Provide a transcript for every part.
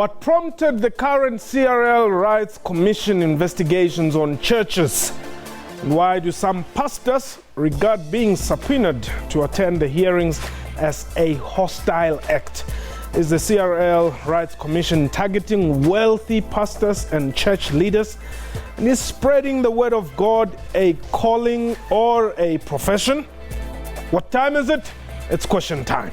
What prompted the current CRL Rights Commission investigations on churches? And why do some pastors regard being subpoenaed to attend the hearings as a hostile act? Is the CRL Rights Commission targeting wealthy pastors and church leaders? And is spreading the word of God a calling or a profession? What time is it? It's question time.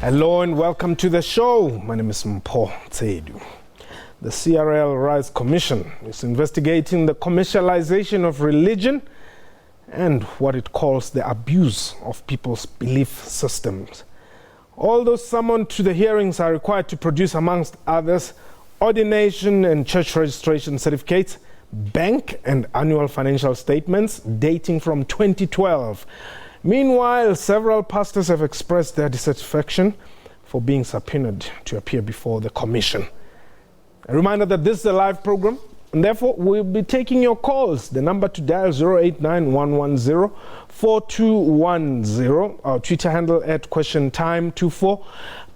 Hello and welcome to the show. My name is Mpho Tsedu. The CRL Rights Commission is investigating the commercialization of religion and what it calls the abuse of people's belief systems. All those summoned to the hearings are required to produce, amongst others, ordination and church registration certificates, bank and annual financial statements dating from 2012. Meanwhile, several pastors have expressed their dissatisfaction for being subpoenaed to appear before the commission. A reminder that this is a live program, and therefore we'll be taking your calls. The number to dial 089-110-4210. Our Twitter handle at QuestionTime24.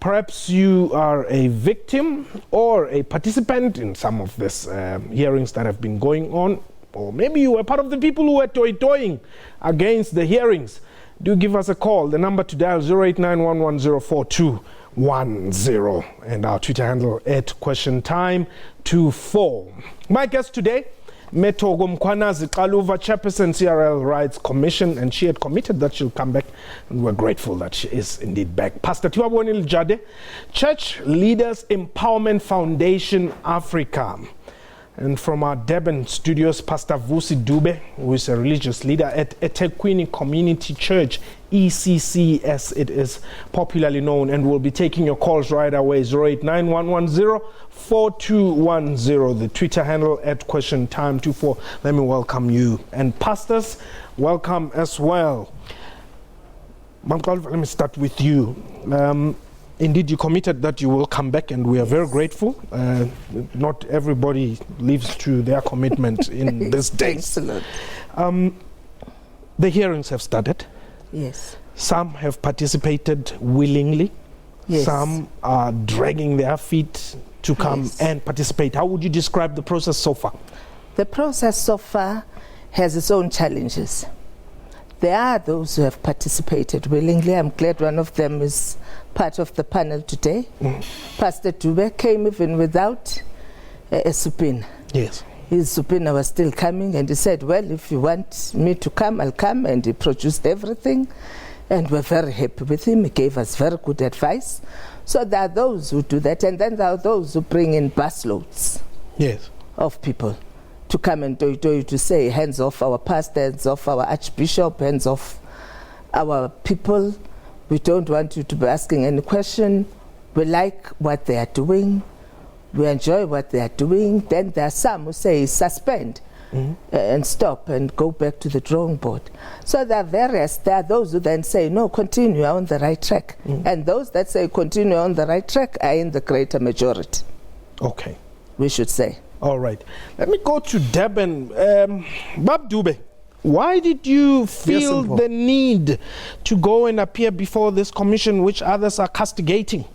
Perhaps you are a victim or a participant in some of these hearings that have been going on, or maybe you were part of the people who were toying against the hearings. Do give us a call. The number to dial 089-110-4210, and our Twitter handle at QuestionTime24. My guest today, Metogo Mkwanazi Kaluva, Chairperson, CRL Rights Commission, and she had committed that she'll come back, and we're grateful that she is indeed back. Pastor Tiwabonil Jade, Church Leaders Empowerment Foundation Africa. And from our Durban studios, Pastor Vusi Dube, who is a religious leader at eThekwini Community Church, ECC as it is popularly known, and we'll be taking your calls right away, 089-110-4210, the Twitter handle at QuestionTime24. Let me welcome you. And pastors, welcome as well. Let me start with you. Indeed, you committed that you will come back, and we are very grateful. Not everybody lives to their commitment in this day. Excellent. The hearings have started. Yes. Some have participated willingly. Yes. Some are dragging their feet to come and participate. How would you describe the process so far? The process so far has its own challenges. There are those who have participated willingly. I'm glad one of them is part of the panel today. Pastor Dube came even without a subpoena. Yes. His subpoena was still coming, and he said, well, if you want me to come, I'll come, and he produced everything, and we're very happy with him. He gave us very good advice. So there are those who do that, and then there are those who bring in busloads of people to come and to say, hands off our pastor, hands off our archbishop, hands off our people. We don't want you to be asking any question. We like what they are doing. We enjoy what they are doing. Then there are some who say suspend and stop and go back to the drawing board. So there are those who then say, no, continue on the right track. And those that say continue on the right track are in the greater majority. Okay. We should say. All right. Let me go to Durban. Bab Dube, why did you feel the need to go and appear before this commission, which others are castigating?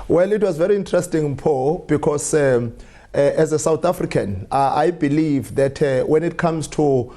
Well, it was very interesting, Paul, because as a South African, I believe that when it comes to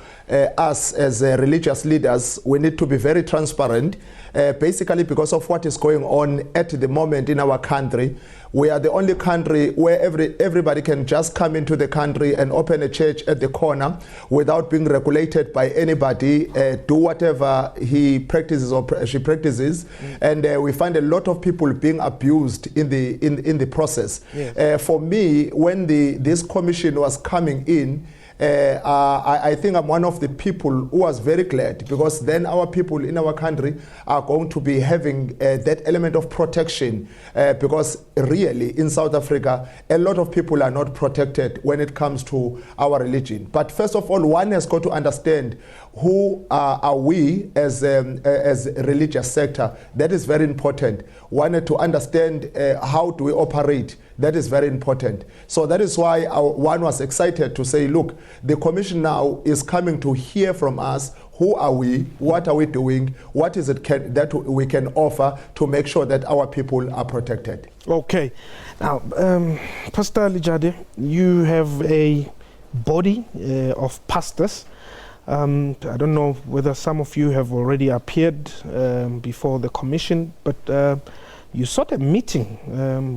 us as religious leaders, we need to be very transparent, basically because of what is going on at the moment in our country. We are the only country where everybody can just come into the country and open a church at the corner without being regulated by anybody, do whatever he practices or she practices, and we find a lot of people being abused in the process. Yes. For me, when this commission was coming in, I think I'm one of the people who was very glad, because then our people in our country are going to be having that element of protection, because really really in South Africa, a lot of people are not protected when it comes to our religion. But first of all, one has got to understand who are we as a religious sector. That is very important. One had to understand how do we operate. That is very important. So that is why one was excited to say, look, the commission now is coming to hear from us. Who are we? What are we doing? What is it that we can offer to make sure that our people are protected? Okay. Now, Pastor Lijade, you have a body of pastors. I don't know whether some of you have already appeared before the commission, but you sought a meeting.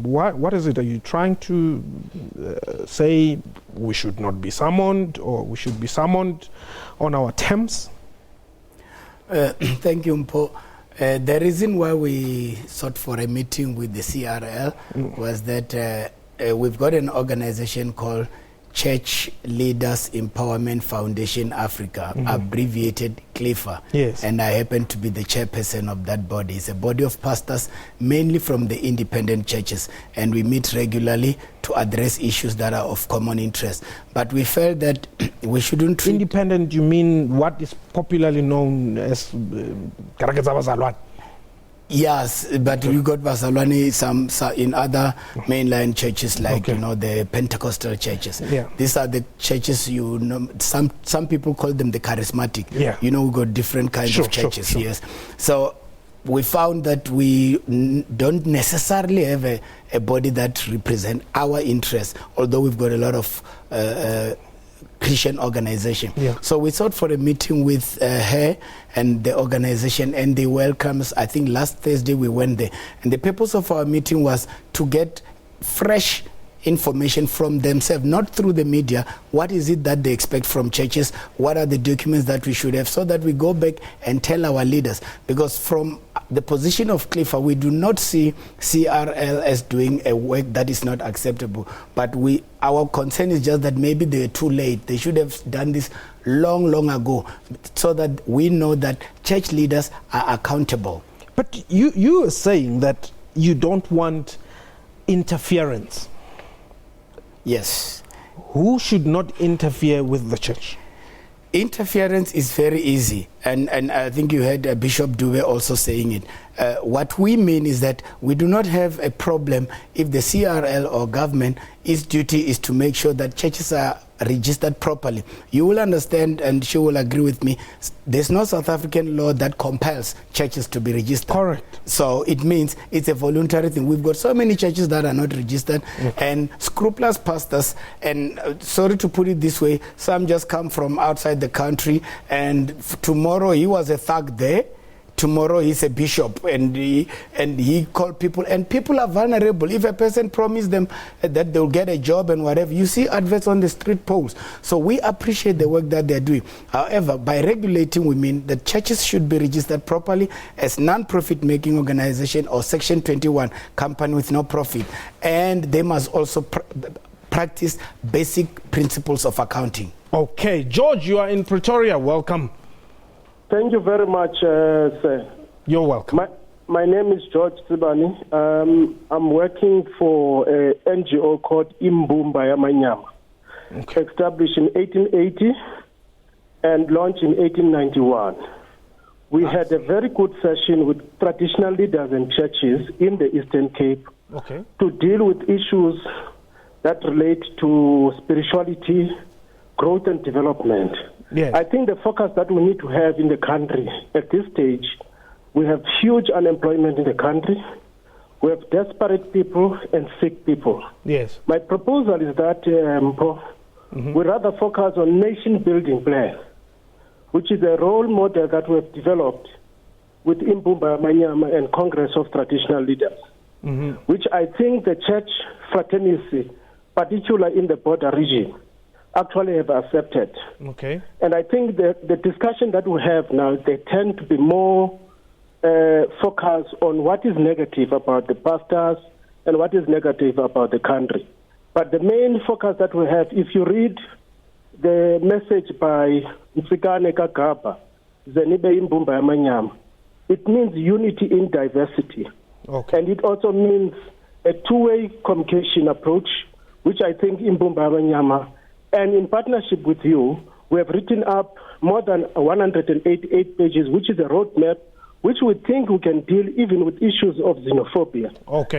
What is it? Are you trying to say we should not be summoned, or we should be summoned on our terms? Thank you, Mpo. The reason why we sought for a meeting with the CRL was that we've got an organization called Church Leaders Empowerment Foundation Africa, abbreviated CLEFA. Yes. And I happen to be the chairperson of that body. It's a body of pastors, mainly from the independent churches, and we meet regularly to address issues that are of common interest. But we felt that we shouldn't treat... Independent, you mean what is popularly known as Karakeza Bazalwane? Yes, but we got Bazalwane some in other mainline churches, like the Pentecostal churches. Yeah. These are the churches, some people call them the charismatic. Yeah. We got different kinds of churches. Sure. Yes. So we found that we don't necessarily have a body that represents our interests, although we've got a lot of Christian organization. Yeah. So we sought for a meeting with her and the organization, and they welcomed us. I think last Thursday we went there, and the purpose of our meeting was to get fresh information from themselves, not through the media. What is it that they expect from churches? What are the documents that we should have, so that we go back and tell our leaders? Because from the position of CLEFA, we do not see CRL as doing a work that is not acceptable. But our concern is just that maybe they're too late. They should have done this long ago, so that we know that church leaders are accountable. But you are saying that you don't want interference. Yes. Who should not interfere with the church? Interference is very easy, and I think you heard Bishop Dube also saying it. What we mean is that we do not have a problem if the CRL or government, its duty is to make sure that churches are registered properly. You will understand, and she will agree with me, there's no South African law that compels churches to be registered. Correct. So it means it's a voluntary thing. We've got so many churches that are not registered, and scrupulous pastors, and sorry to put it this way, some just come from outside the country, and tomorrow he was a thug there, tomorrow he's a bishop, and he called people, and people are vulnerable. If a person promised them that they'll get a job and whatever, you see adverts on the street poles. So we appreciate the work that they're doing. However, by regulating, we mean that churches should be registered properly as non-profit making organization or Section 21 company with no profit, and they must also practice basic principles of accounting. Okay, George, you are in Pretoria. Welcome. Thank you very much, sir. You're welcome. My name is George Sibani. I'm working for an NGO called Imbumba Yamanyama, established in 1880 and launched in 1891. We had a very good session with traditional leaders and churches in the Eastern Cape to deal with issues that relate to spirituality, growth and development. Yes. I think the focus that we need to have in the country at this stage, we have huge unemployment in the country. We have desperate people and sick people. Yes. My proposal is that we rather focus on nation-building plan, which is a role model that we have developed with Imbumba Manyama and Congress of Traditional Leaders, which I think the church fraternity, particularly in the border region, actually have accepted. Okay. And I think the discussion that we have now, they tend to be more focused on what is negative about the pastors and what is negative about the country. But the main focus that we have, if you read the message by Mtsikane Kagaba, Zenibe Imbumba Yamanyama, it means unity in diversity. Okay. And it also means a two-way communication approach, which I think Imbumba Amanyama, and in partnership with you, we have written up more than 188 pages, which is a roadmap, which we think we can deal even with issues of xenophobia,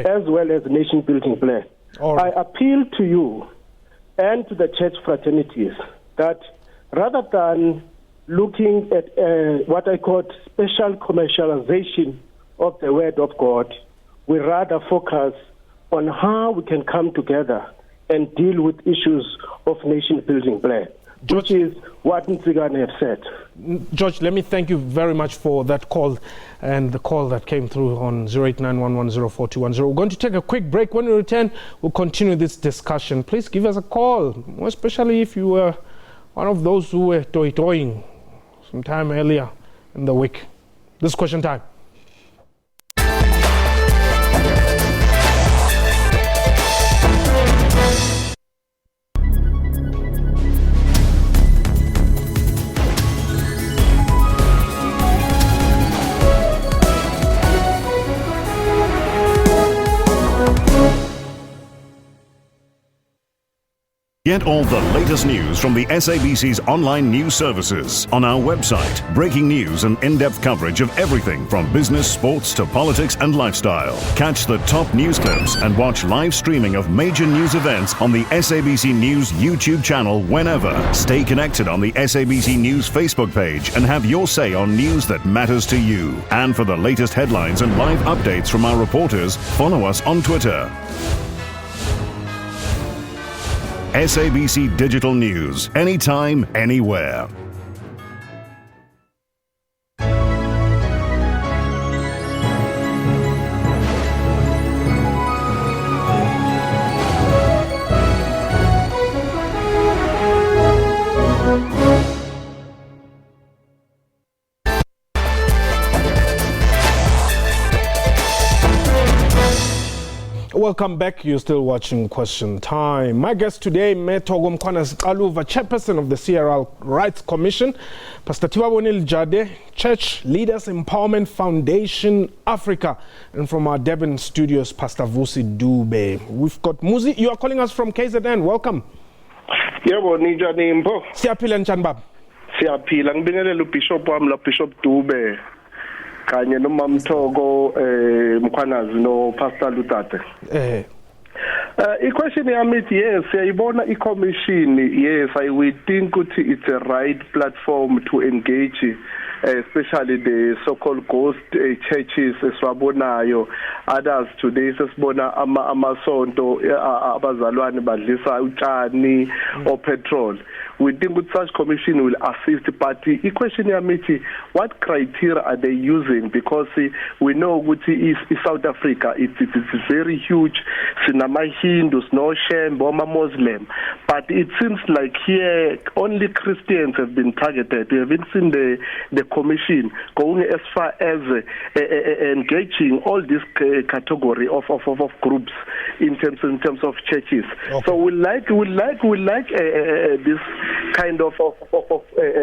as well as nation-building plan. I appeal to you and to the church fraternities that rather than looking at what I call special commercialization of the Word of God, we rather focus on how we can come together and deal with issues of nation-building plan, which is what Nzigane have said. George, let me thank you very much for that call and the call that came through on 0891104210. We're going to take a quick break. When we return, we'll continue this discussion. Please give us a call, especially if you were one of those who were toying some time earlier in the week. This is Question Time. Get all the latest news from the SABC's online news services on our website. Breaking news and in-depth coverage of everything from business, sports to politics and lifestyle. Catch the top news clips and watch live streaming of major news events on the SABC News YouTube channel whenever. Stay connected on the SABC News Facebook page and have your say on news that matters to you. And for the latest headlines and live updates from our reporters, follow us on Twitter. SABC Digital News, anytime, anywhere. Welcome back. You're still watching Question Time. My guest today, Metogo Mkhwana-Sixaluva, chairperson of the CRL Rights Commission, Pastor Tiwabonile Jade, Church Leaders Empowerment Foundation Africa, and from our Durban studios, Pastor Vusi Dube. We've got Muzi. You are calling us from KZN. Welcome. Yebo ninjani mpo? Siyaphila njani baba? Siyaphila ngibingelela uBishop wami la Bishop Dube. Kanye nomamthogo Mkhwanazi no Pastor Lutate. I-question yami ithi yes siyayibona i-commission, yes we think ukuthi it's a right platform to engage especially the so-called ghost churches esiwabonayo. Others today sesibona amasonto abazalwane badlisa utshani or petrol. We think that such commission will assist, but the question is what criteria are they using? Because we know what is South Africa, it's very huge. Sinama Hindus, no Shem, Boma Muslim, but it seems like here only Christians have been targeted. We haven't seen the commission going as far as engaging all this category of groups in terms of churches. Okay. So we like this kind of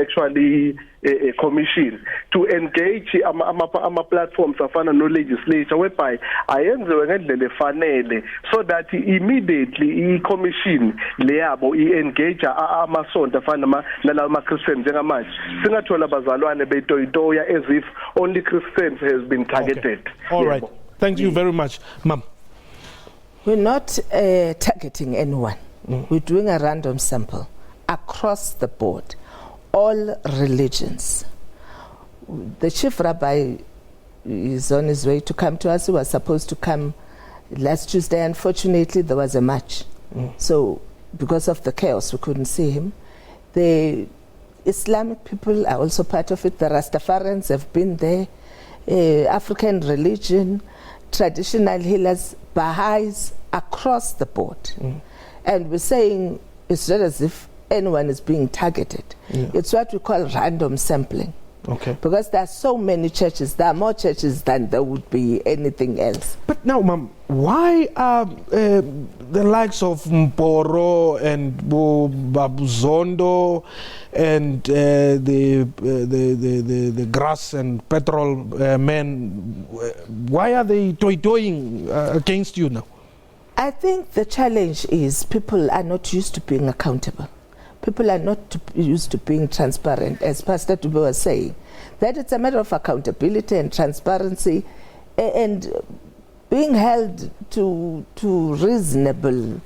actually a commission to engage ama platforms afana no legislature whereby ayenziwe ngendlela efanele so that immediately i-commission leyabo i-engage amasonto afana nalawo ma-Christians njengamanje singathola abazalwane betoyitoya as if only Christians has been targeted. Okay. All right. Thank you very much, Ma'am. We're not targeting anyone. We're doing a random sample across the board, all religions. The chief rabbi is on his way to come to us. He was supposed to come last Tuesday. Unfortunately, there was a march. So because of the chaos, we couldn't see him. The Islamic people are also part of it. The Rastafarians have been there. African religion, traditional healers, Baha'is, across the board. And we're saying it's not as if anyone is being targeted. It's what we call random sampling. Okay. Because there are so many churches, there are more churches than there would be anything else. But now, Ma'am, why are the likes of Mporo and Babuzondo and the grass and petrol men, why are they toying against you now? I think the challenge is people are not used to being accountable. People are not used to being transparent, as Pastor Dube was saying. That it's a matter of accountability and transparency and being held to reasonable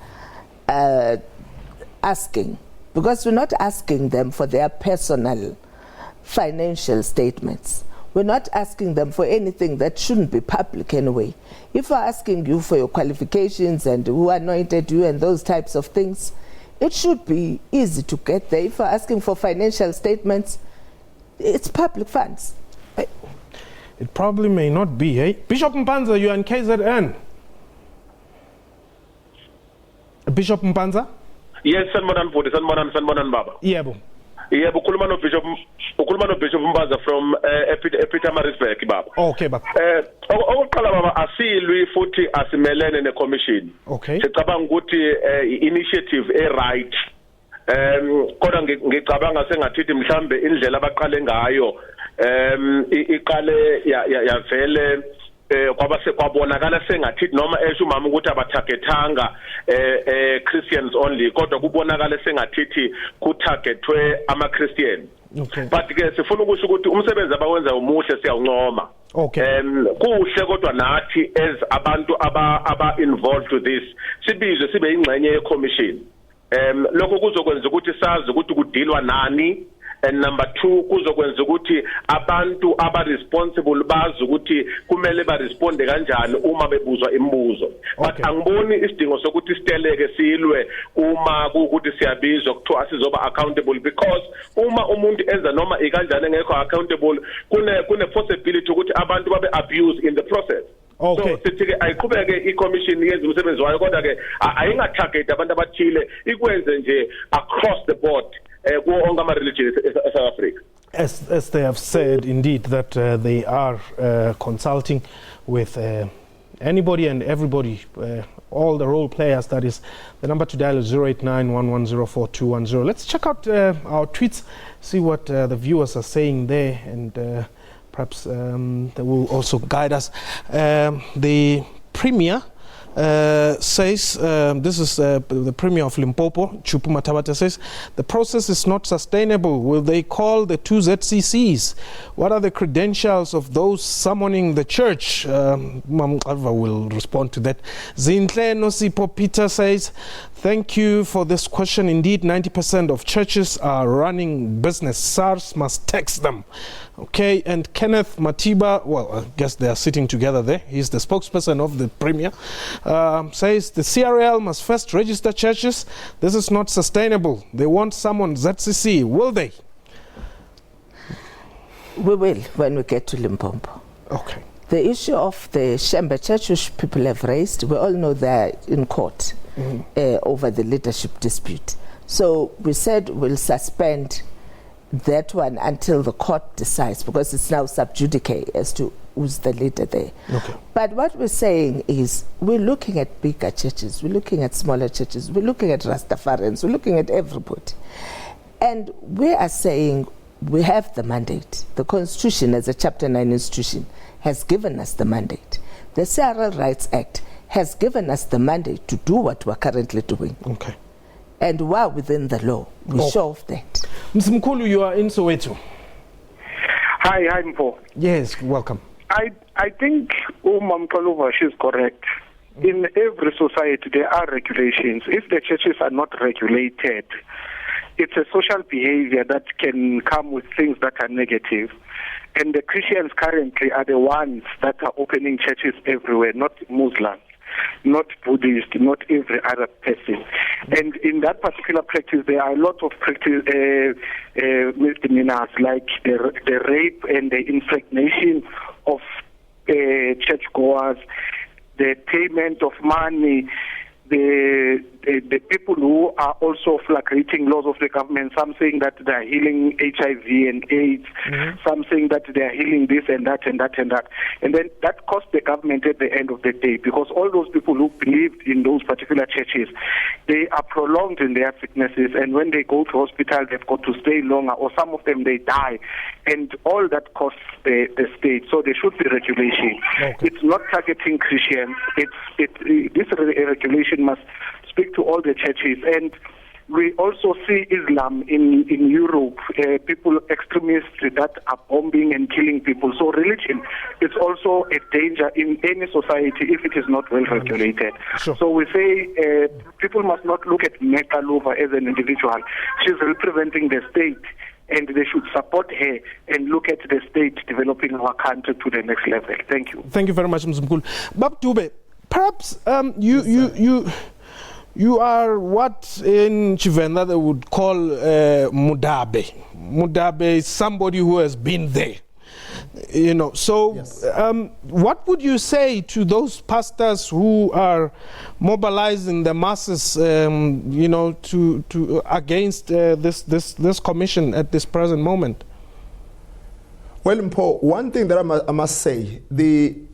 asking. Because we're not asking them for their personal financial statements. We're not asking them for anything that shouldn't be public anyway. If we're asking you for your qualifications and who anointed you and those types of things, it should be easy to get there. If we're asking for financial statements, it's public funds. It probably may not be, eh? Bishop Mpanza, you are in KZN. Bishop Mpanza? Yes, sanibonani Bhuti, sanibonani Baba. Yebo. Yebo, ukhuluma no Bishop Mpanza from Pietermaritzburg Baba. Okay, Baba. Okokuqala Baba asilwi futhi asimelene necommission. Okay. Sicabanga ukuthi initiative right. Kodwa ngicabanga sengathi mhlambe indlela abaqale ngayo iqale yavele kwabonakala sengathi noma esho umama ukuthi abatargetanga Christians only kodwa kubonakala sengathi kutargetwe ama Christian. Okay. But ke sifuna ukusho ukuthi umsebenzi abawenza umuhle siyawuncoma. Okay. Kuhle kodwa nathi as abantu aba involved to this sibizwe sibe ingxenye ye commission. Lokho kuzokwenza ukuthi sazi ukuthi kudilwa nani. And number 2 kuzokwenza ukuthi abantu aba-responsible bazi ukuthi kumele ba-responde kanjani uma bebuzwa imibuzo. But angiboni isidingo sokuthi siteleke silwe uma ukuthi siyabizwa kuthiwa sizoba accountable because uma umuntu enza noma ikanjani engekho accountable kune possibility ukuthi abantu babe abused in the process. Okay. So sithi ke ayiqhubeke i-commission yenza umsebenzi wayo kodwa ke ayingatarget abantu abathile ikwenze nje across the board. As they have said, indeed, that they are consulting with anybody and everybody, all the role players. That is, the number to dial is 089-1104-210. Let's check out our tweets, see what the viewers are saying there, and perhaps they will also guide us. The Premier says, this is the Premier of Limpopo, Chupu Matabata, says, the process is not sustainable. Will they call the 2 ZCCs? What are the credentials of those summoning the church? Mam Alva will respond to that. Zintle Nosipo Peter says, thank you for this question. Indeed, 90% of churches are running business. SARS must tax them. Okay, and Kenneth Matiba, well, I guess they are sitting together there. He's the spokesperson of the Premier. Says the CRL must first register churches. This is not sustainable. They want someone ZCC. Will they? We will when we get to Limpopo. Okay. The issue of the Shembe Church, which people have raised, we all know they're in court over the leadership dispute. So we said we'll suspend that one until the court decides, because it's now sub judice as to who's the leader there. Okay. But what we're saying is we're looking at bigger churches, we're looking at smaller churches, we're looking at Rastafarians, we're looking at everybody. And we are saying we have the mandate. The Constitution, as a Chapter 9 institution, has given us the mandate. The CRL Rights Act has given us the mandate to do what we're currently doing. Okay. And while within the law, we show off that. Ms. Mkulu, you are in Soweto. Hi, I'm Paul. Yes, welcome. I think Umam Kalova, she's correct. In every society, there are regulations. If the churches are not regulated, it's a social behavior that can come with things that are negative. And the Christians currently are the ones that are opening churches everywhere, not Muslims, not Buddhists, not every other person. And in that particular practice, there are a lot of misdemeanors like the rape and the impregnation of churchgoers, the payment of money, the the people who are also flagrating laws of the government, some saying that they are healing HIV and AIDS, some saying that they are healing this and that and that and that. And then that cost the government at the end of the day, because all those people who believed in those particular churches, they are prolonged in their sicknesses, and when they go to hospital, they've got to stay longer, or some of them, they die. And all that costs the state. So there should be regulation. Okay. It's not targeting Christians. This regulation must speak to all the churches. And we also see Islam in Europe, people, extremists that are bombing and killing people. So religion is also a danger in any society if it is not well regulated. Sure. So we say people must not look at Mekalova as an individual. She's representing the state, and they should support her and look at the state developing our country to the next level. Thank you. Thank you very much, Mr. Mkulu. Bab Dube, perhaps you are what in Chivenda they would call Mudabe. Mudabe is somebody who has been there. You know, so yes. What would you say to those pastors who are mobilizing the masses, you know, to against this commission at this present moment? Well, Mpo, one thing that I must say,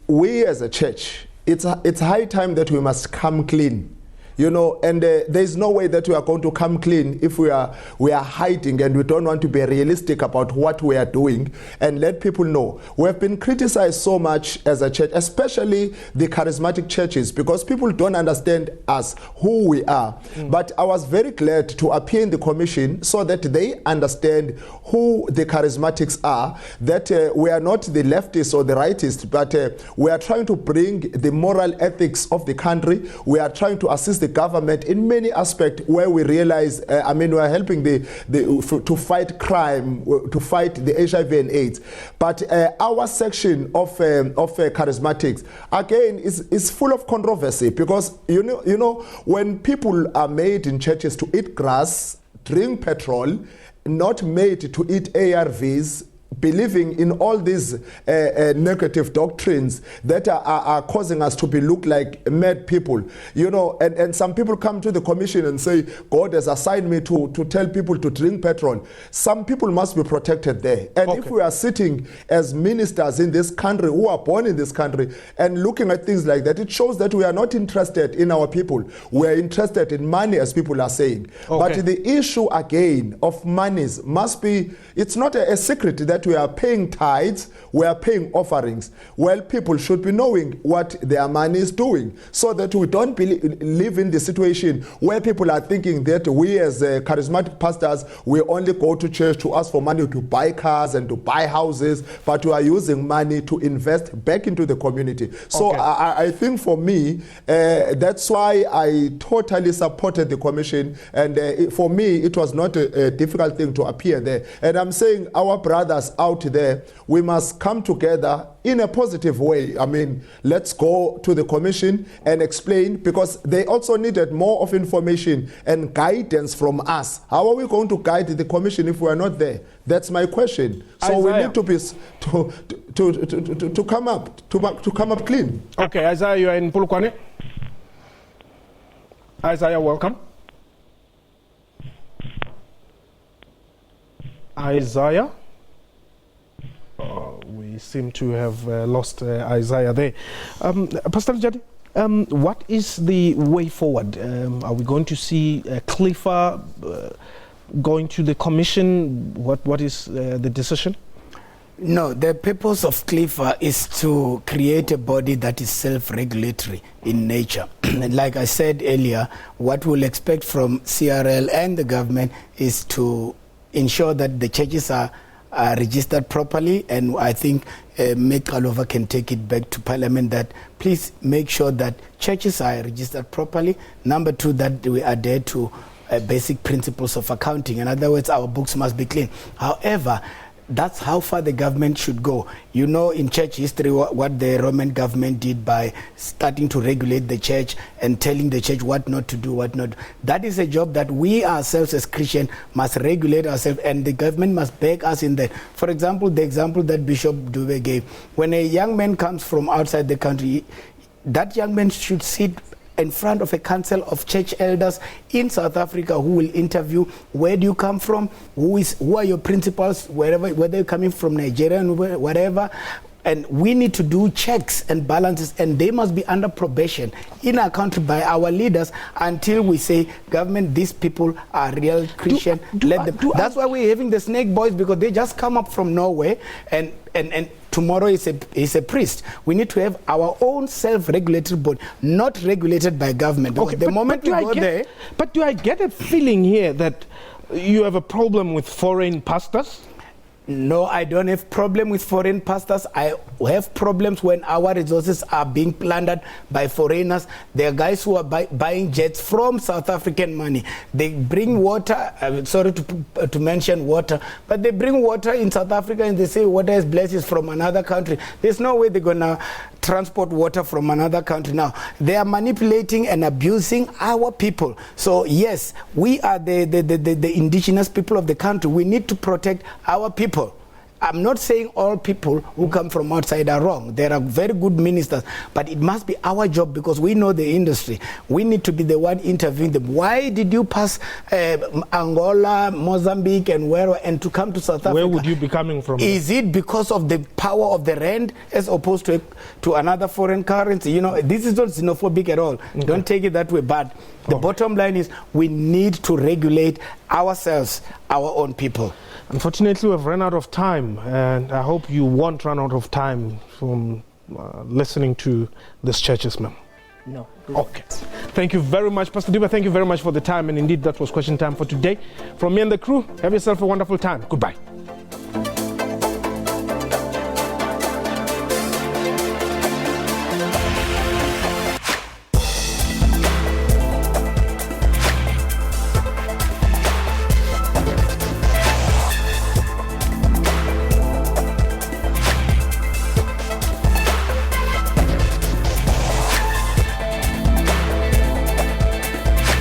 we as a church, it's high time that we must come clean. You know, and there's no way that we are going to come clean if we are hiding, and we don't want to be realistic about what we are doing and let people know. We have been criticized so much as a church, especially the charismatic churches, because people don't understand us, who we are. But I was very glad to appear in the commission so that they understand who the charismatics are, that we are not the leftists or the rightists, but we are trying to bring the moral ethics of the country. We are trying to assist the government in many aspects where we realize, we are helping to fight crime, to fight the HIV and AIDS. But our section of charismatics, again, is full of controversy, because, you know, when people are made in churches to eat grass, drink petrol, not made to eat ARVs, believing in all these negative doctrines that are causing us to look like mad people, you know, and some people come to the commission and say, God has assigned me to tell people to drink petrol. Some people must be protected there. And if we are sitting as ministers in this country, who are born in this country, and looking at things like that, it shows that we are not interested in our people. We are interested in money, as people are saying. But the issue again of monies must be, it's not a secret that we are paying tithes, we are paying offerings. Well, people should be knowing what their money is doing, so that we don't live in the situation where people are thinking that we as charismatic pastors, we only go to church to ask for money to buy cars and to buy houses, but we are using money to invest back into the community. So I think for me, that's why I totally supported the commission, and for me, it was not a difficult thing to appear there. And I'm saying our brothers out there, we must come together in a positive way. I mean, let's go to the commission and explain, because they also needed more of information and guidance from us. How are we going to guide the commission if we are not there? That's my question. So Isaiah, we need to be to come up clean. Okay, Isaiah, you are in Polokwane. Isaiah, welcome. Isaiah. We seem to have lost Isaiah there. Pastor Jadi, what is the way forward? Are we going to see Clifford going to the commission? What is the decision? No, the purpose of Clifford is to create a body that is self-regulatory in nature. Like I said earlier, what we'll expect from CRL and the government is to ensure that the churches are registered properly, and I think Mekalova can take it back to Parliament that please make sure that churches are registered properly. Number two, that we adhere to basic principles of accounting. In other words, our books must be clean. However, that's how far the government should go. You know, in church history, what the Roman government did by starting to regulate the church and telling the church what not to do, what not. That is a job that we ourselves as Christians must regulate ourselves, and the government must back us in that. For example, the example that Bishop Dube gave, when a young man comes from outside the country, that young man should sit in front of a council of church elders in South Africa who will interview where do you come from, who are your principals, whether you're coming from Nigeria and whatever. And we need to do checks and balances, and they must be under probation in our country by our leaders until we say, government, these people are real Christian. That's why we're having the snake boys, because they just come up from Norway and tomorrow is a priest. We need to have our own self-regulatory body, not regulated by government. Okay, the moment we go there... But do I get a feeling here that you have a problem with foreign pastors? No, I don't have problem with foreign pastors. I have problems when our resources are being plundered by foreigners. There are guys who are buying jets from South African money. They bring water, sorry to mention water, but they bring water in South Africa and they say water is blessed from another country. There's no way they're going to transport water from another country. Now, they are manipulating and abusing our people. So, yes, we are the indigenous people of the country. We need to protect our people. I'm not saying all people who come from outside are wrong. There are very good ministers, but it must be our job because we know the industry. We need to be the one interviewing them. Why did you pass Angola, Mozambique, and to come to South Africa? Where would you be coming from? Is it because of the power of the rand as opposed to another foreign currency? You know, this is not xenophobic at all. Okay. Don't take it that way. But the bottom line is we need to regulate ourselves, our own people. Unfortunately, we've run out of time, and I hope you won't run out of time from listening to this church's mem. No. Okay. Thank you very much, Pastor Diba. Thank you very much for the time, and indeed that was question time for today. From me and the crew, have yourself a wonderful time. Goodbye.